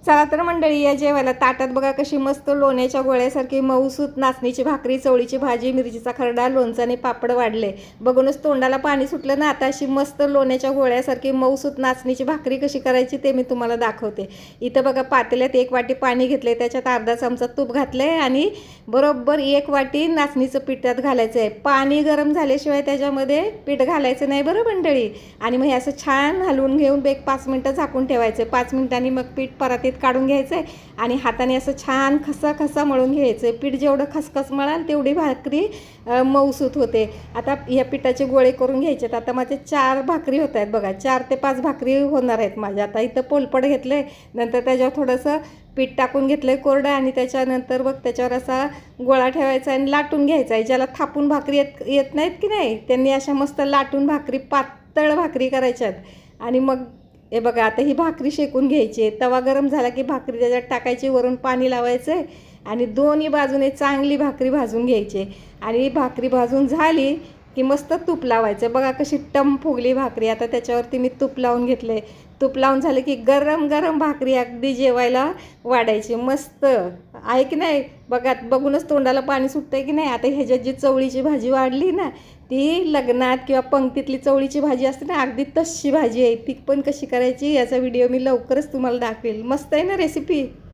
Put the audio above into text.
चला तर मंडळी, या जेवायला ताटात बघा कशी मस्त लोण्याच्या गोळ्यासारखी मऊसूत नाचणीची भाकरी, चवळीची भाजी, मिरचीचा खरडा, लोणचाने पापड वाढले. बघूनच तोंडाला पाणी सुटलं ना. आता अशी मस्त लोण्याच्या गोळ्यासारखी मऊसूत नाचणीची भाकरी कशी करायची ते मी तुम्हाला दाखवते. इथं बघा पातेल्यात 1 वाटी पाणी घेतले, त्याच्यात अर्धा चमचा तूप घातले आणि बरोबर 1 वाटी नाचणीचं पीठ त्यात घालायचं आहे. पाणी गरम झाल्याशिवाय त्याच्यामध्ये पीठ घालायचं नाही बरं मंडळी. आणि मग हे असं छान हलवून घेऊन 5 मिनटं झाकून ठेवायचं. 5 मिनिटांनी मग पीठ परातीत काढून घ्यायचं आहे आणि हाताने असं छान खसा मळून घ्यायचं आहे. पीठ जेवढं खसखस मळाल तेवढी भाकरी मऊसूत होते. आता या पिठाचे गोळे करून घ्यायचे. आता माझे 4 भाकरी होत आहेत बघा. 4 ते 5 भाकरी होणार आहेत माझ्या. आता इथं पोलपट घेतलं, नंतर त्याच्यावर थोडंसं पीठ टाकून घेतलं कोरडं आणि त्याच्यानंतर बघ त्याच्यावर असा गोळा ठेवायचा आणि लाटून घ्यायचा आहे. ज्याला थापून भाकरी येत नाहीत की नाही त्यांनी अशा मस्त लाटून भाकरी, पातळ भाकरी करायच्यात. आणि मग हे बघा आता ही भाकरी शेकून घ्यायची. तवा गरम झाला की भाकरी त्याच्यात टाकायची, वरून पाणी लावायचं आहे आणि दोन्ही बाजूने चांगली भाकरी भाजून घ्यायची. आणि भाकरी भाजून झाली की मस्त तूप लावायचं. बघा कशी टम फुगली भाकरी. आता त्याच्यावरती मी तूप लावून घेतले. तूप लावून झालं की गरम गरम भाकरी अगदी जेवायला वाढायची. मस्त आहे की नाही. बघूनच तोंडाला पाणी सुटतंय की नाही. आता ह्याच्यात जी चवळीची भाजी वाढली ना, ती लग्नात किंवा पंक्तीतली चवळीची भाजी असते ना, अगदी तशी भाजी आहे. ती पण कशी करायची याचा व्हिडिओ मी लवकरच तुम्हाला दाखवेल. मस्त आहे ना रेसिपी.